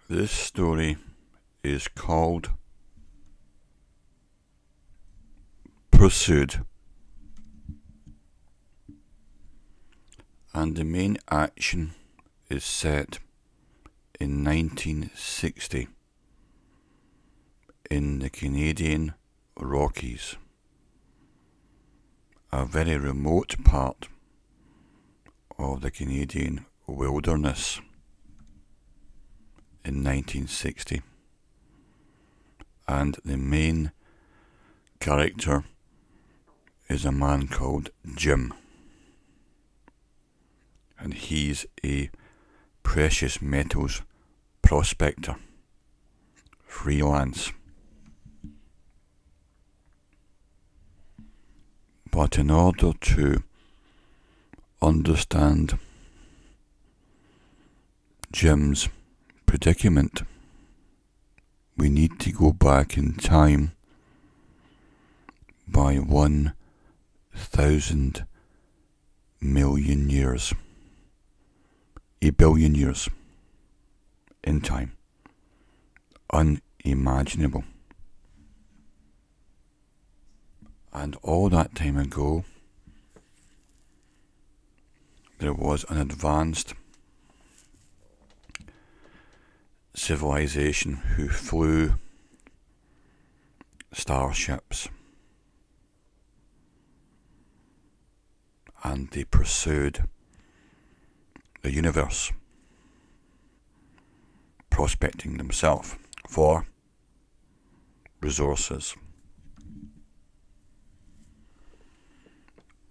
This story is called Pursued, and the main action is set in 1960 in the Canadian Rockies, a very remote part of the Canadian wilderness in 1960, and the main character is a man called Jim, and he's a precious metals prospector, freelance. But in order to understand Jim's predicament, we need to go back in time by 1,000 million years, a billion years in time. Unimaginable. And all that time ago, there was an advanced civilization who flew starships, and they pursued the universe, prospecting themselves for resources.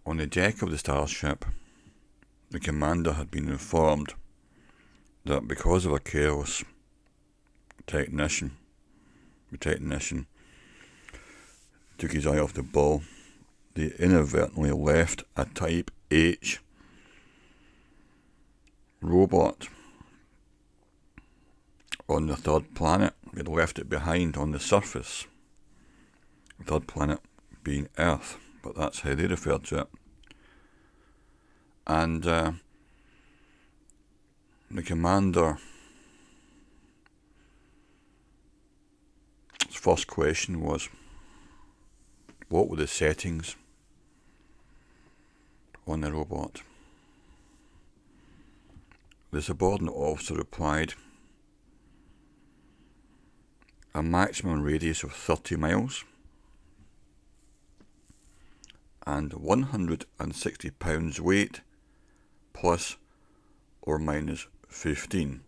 On the deck of the starship, the commander had been informed that because of a careless technician, the technician took his eye off the ball, they inadvertently left a Type H robot on the third planet. They'd left it behind on the surface, the third planet being Earth, but that's how they refer to it. And the commander's first question was, what were the settings on the robot? The subordinate officer replied, a maximum radius of 30 miles and 160 pounds weight, plus or minus 15.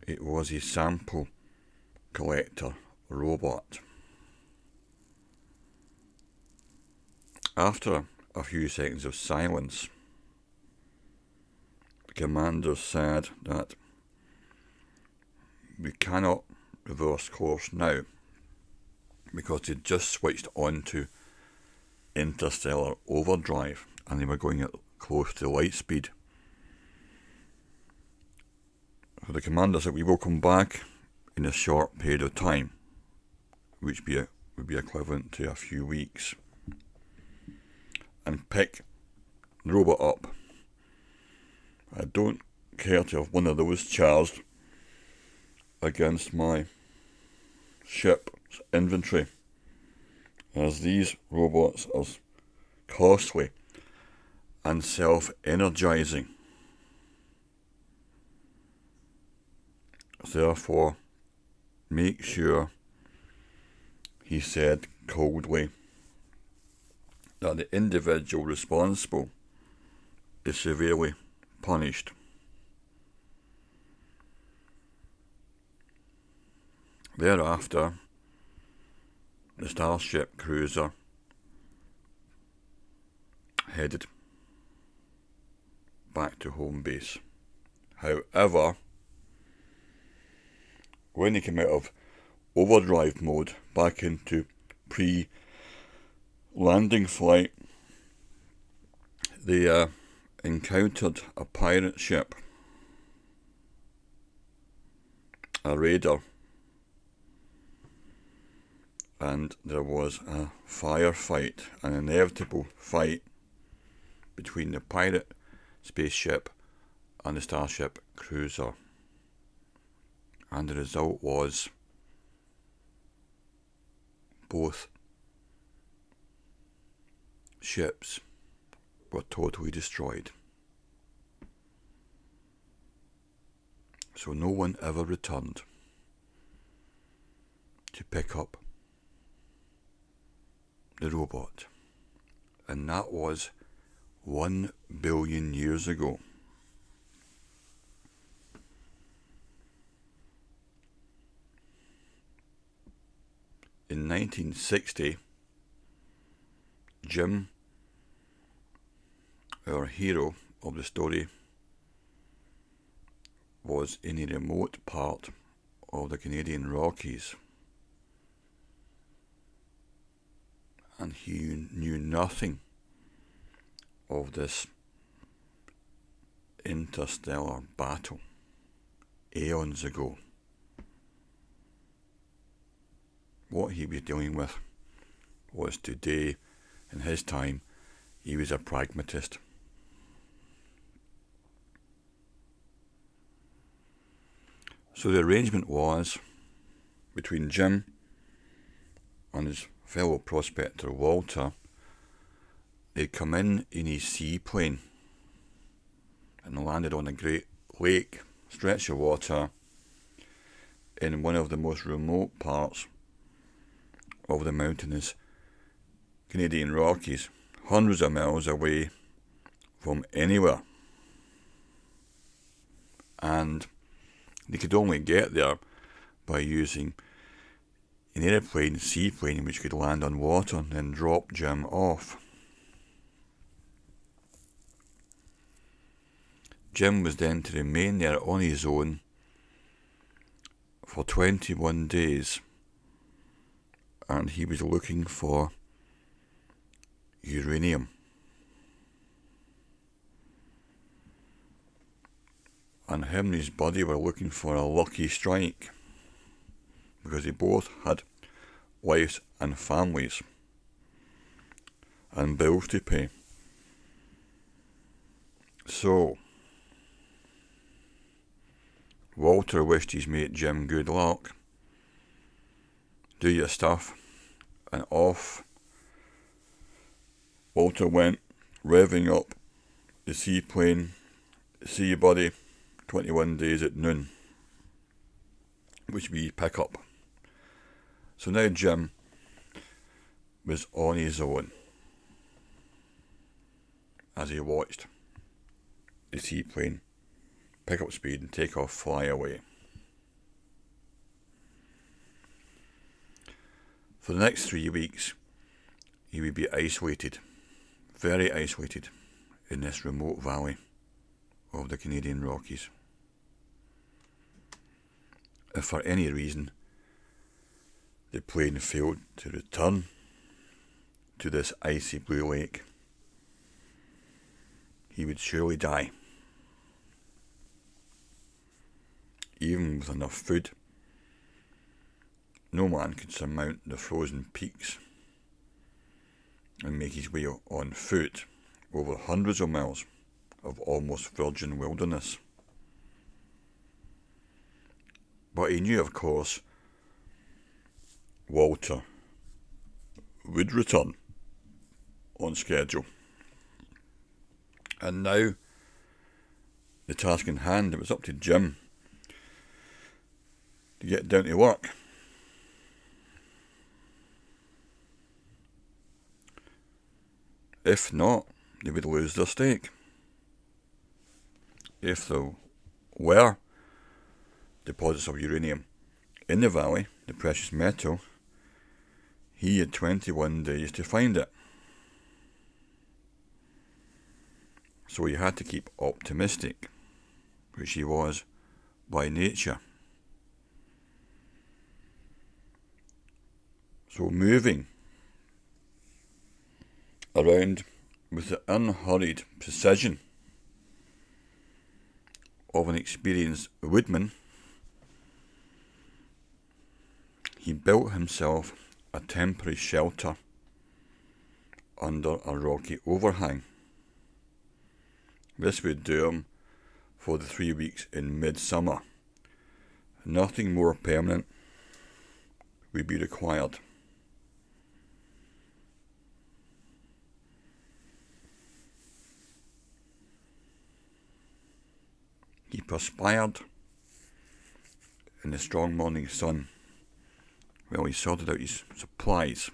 It was a sample collector robot. After a few seconds of silence, the commander said that we cannot reverse course now because they just switched on to interstellar overdrive and they were going at close to light speed. So the commander said, we will come back in a short period of time, which would be equivalent to a few weeks, and pick the robot up. I don't care to have one of those charged against my ship's inventory, as these robots are costly and self-energizing. Therefore, make sure, he said coldly, that the individual responsible is severely punished. Thereafter, the Starship cruiser headed back to home base. However, when they came out of overdrive mode back into pre-landing flight, they encountered a pirate ship, a raider, and there was a firefight, an inevitable fight between the pirate spaceship and the Starship cruiser. and the result was both ships were totally destroyed. So no one ever returned to pick up the robot. And that was 1 billion years ago. In 1960, Jim, our hero of the story, was in a remote part of the Canadian Rockies, and he knew nothing of this interstellar battle aeons ago. What he was dealing with was today. In his time, he was a pragmatist. So the arrangement was between Jim and his fellow prospector Walter. They'd come in his seaplane and landed on a great lake, stretch of water, in one of the most remote parts of the mountainous Canadian Rockies, hundreds of miles away from anywhere. And they could only get there by using an airplane, seaplane, which could land on water and then drop Jim off. Jim was then to remain there on his own for 21 days, and he was looking for uranium. And him and his buddy were looking for a lucky strike, because they both had wives and families and bills to pay. So Walter wished his mate Jim good luck. Do your stuff. And off Walter went, revving up the seaplane. See you, buddy. 21 days at noon, which we pick up. So now Jim was on his own as he watched the seaplane pick up speed and take off, fly away. For the next 3 weeks, he would be isolated, very isolated, in this remote valley of the Canadian Rockies. If for any reason the plane failed to return to this icy blue lake, he would surely die. Even with enough food, no man could surmount the frozen peaks and make his way on foot over hundreds of miles of almost virgin wilderness. But he knew, of course, Walter would return on schedule. And now, the task in hand, it was up to Jim to get down to work. If not, they would lose their stake. If there were deposits of uranium in the valley, the precious metal, he had 21 days to find it. So he had to keep optimistic, which he was by nature. So moving around with the unhurried precision of an experienced woodman, he built himself a temporary shelter under a rocky overhang. This would do him for the 3 weeks in midsummer, Nothing more permanent would be required. He perspired in the strong morning sun while he sorted out his supplies.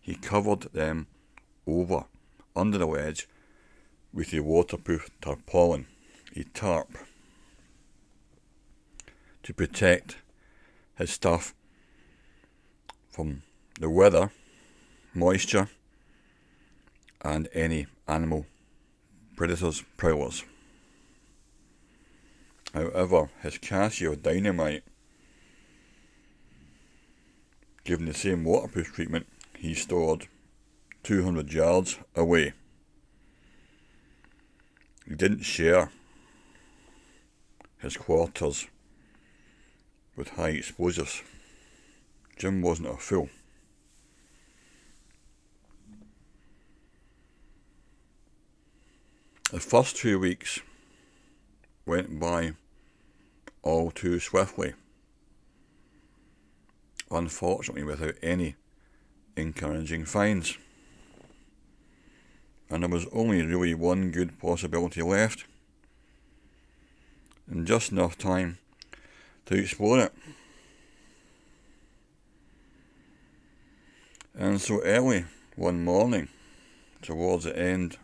He covered them over under the ledge with a waterproof tarpaulin, a tarp, to protect his stuff from the weather, moisture, and any animal predators, prowlers. However, his Casio dynamite, given the same waterproof treatment, he stored 200 yards away. He didn't share his quarters with high explosives. Jim wasn't a fool. The first 2 weeks went by all too swiftly, unfortunately without any encouraging finds. And there was only really one good possibility left, and just enough time to explore it. And so early one morning, towards the end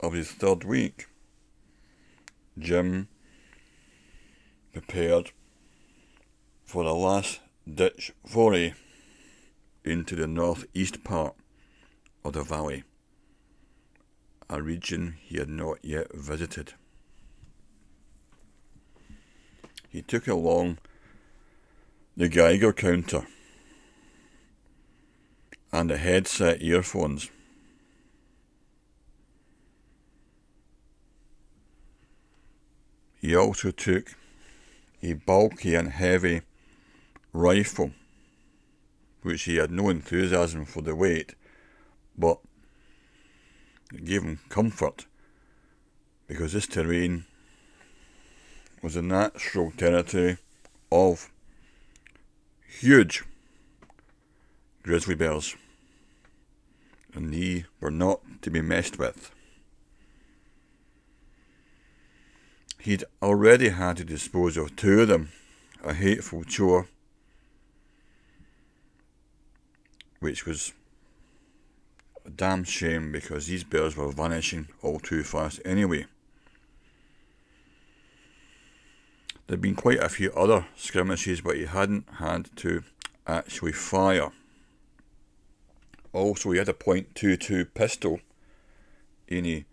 of his third week, Jim prepared for a last-ditch foray into the northeast part of the valley, a region he had not yet visited. He took along the Geiger counter and the headset earphones. He also took a bulky and heavy rifle, which he had no enthusiasm for the weight, but it gave him comfort because this terrain was the natural territory of huge grizzly bears, and they were not to be messed with. He'd already had to dispose of 2 of them, a hateful chore, which was a damn shame because these bears were vanishing all too fast anyway. There'd been quite a few other skirmishes, but he hadn't had to actually fire. Also, he had a .22 pistol in a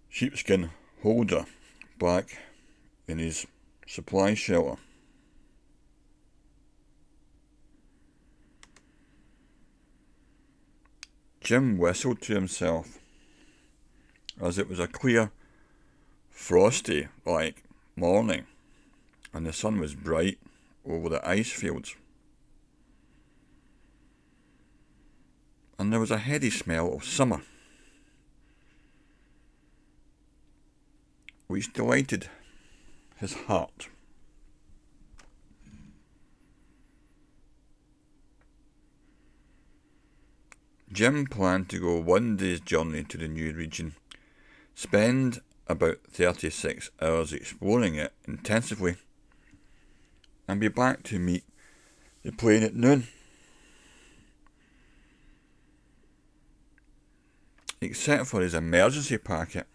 sheepskin holder back in his supply shelter. Jim whistled to himself as it was a clear, frosty morning, and the sun was bright over the ice fields. And there was a heady smell of summer, which delighted his heart. Jim planned to go 1 day's journey to the new region, spend about 36 hours exploring it intensively, and be back to meet the plane at noon. Except for his emergency packet,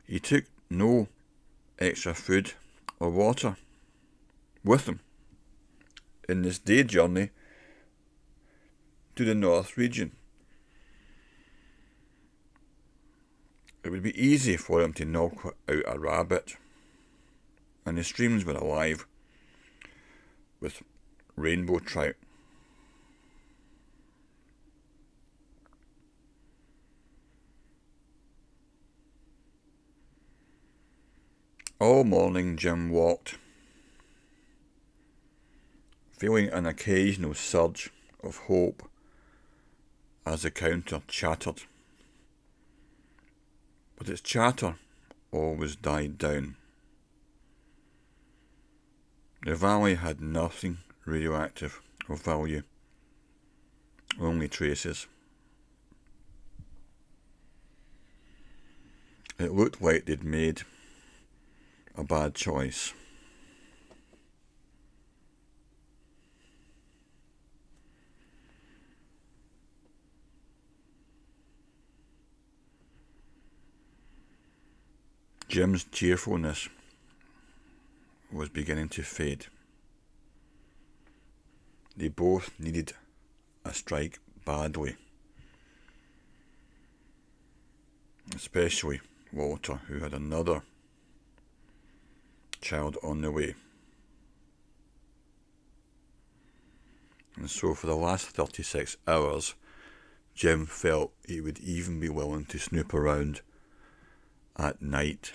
he took no extra food or water with him in this day journey to the North region. It would be easy for him to knock out a rabbit, and the streams were alive with rainbow trout. All morning Jim walked, feeling an occasional surge of hope as the counter chattered. But its chatter always died down. The valley had nothing radioactive of value, only traces. It looked like they'd made a bad choice. Jim's cheerfulness was beginning to fade. They both needed a strike badly, especially Walter, who had another child on the way. And so for the last 36 hours, Jim felt he would even be willing to snoop around at night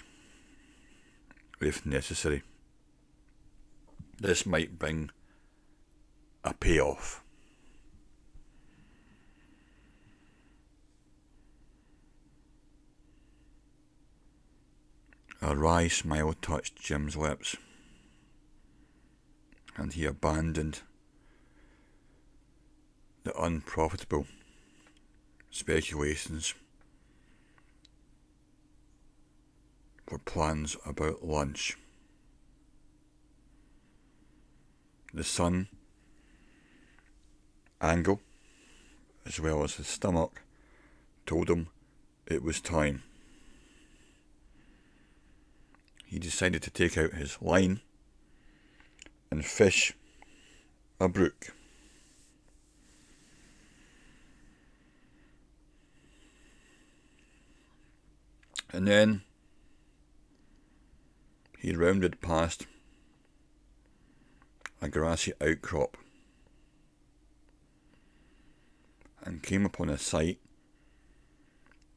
if necessary. This might bring a payoff. A wry smile touched Jim's lips, and he abandoned the unprofitable speculations for plans about lunch. The sun, angle, as well as his stomach, told him it was time. He decided to take out his line and fish a brook. And then he rounded past a grassy outcrop and came upon a sight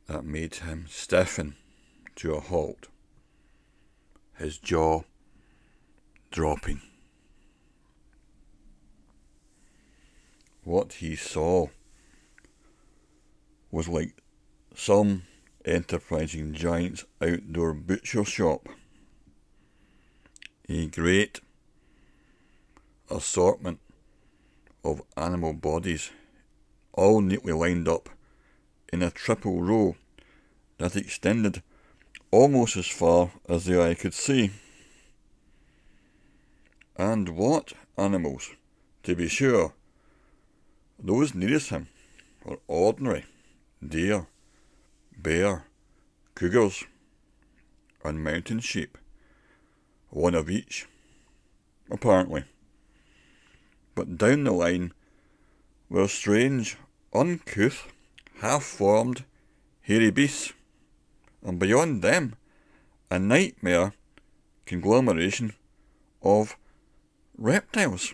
that made him stiffen to a halt, his jaw dropping. What he saw was like some enterprising giant's outdoor butcher shop. A great assortment of animal bodies, all neatly lined up in a triple row that extended almost as far as the eye could see. And what animals, to be sure. Those nearest him were ordinary deer, bear, cougars, and mountain sheep, one of each, apparently. But down the line were strange, uncouth, half-formed, hairy beasts, and beyond them, a nightmare conglomeration of reptiles.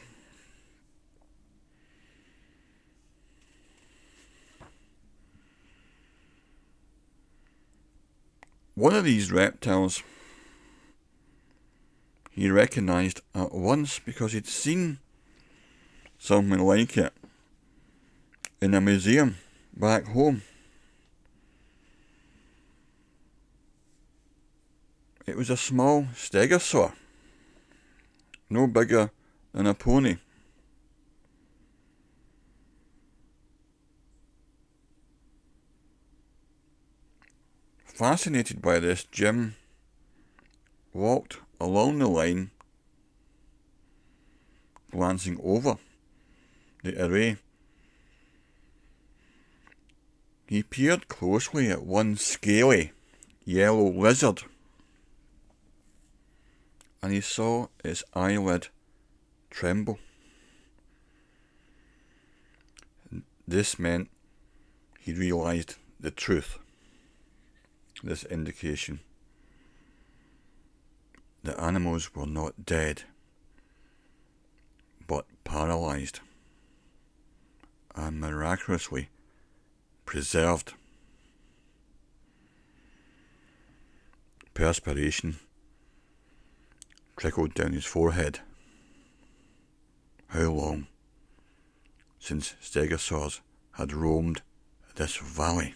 One of these reptiles he recognised at once because he'd seen something like it in a museum back home. It was a small stegosaur, no bigger than a pony. Fascinated by this, Jim walked along the line, glancing over the array. He peered closely at one scaly yellow lizard, and he saw its eyelid tremble. This meant he realised the truth. This indication. The animals were not dead, but paralysed, and miraculously preserved. Perspiration trickled down his forehead. How long since stegosaurs had roamed this valley?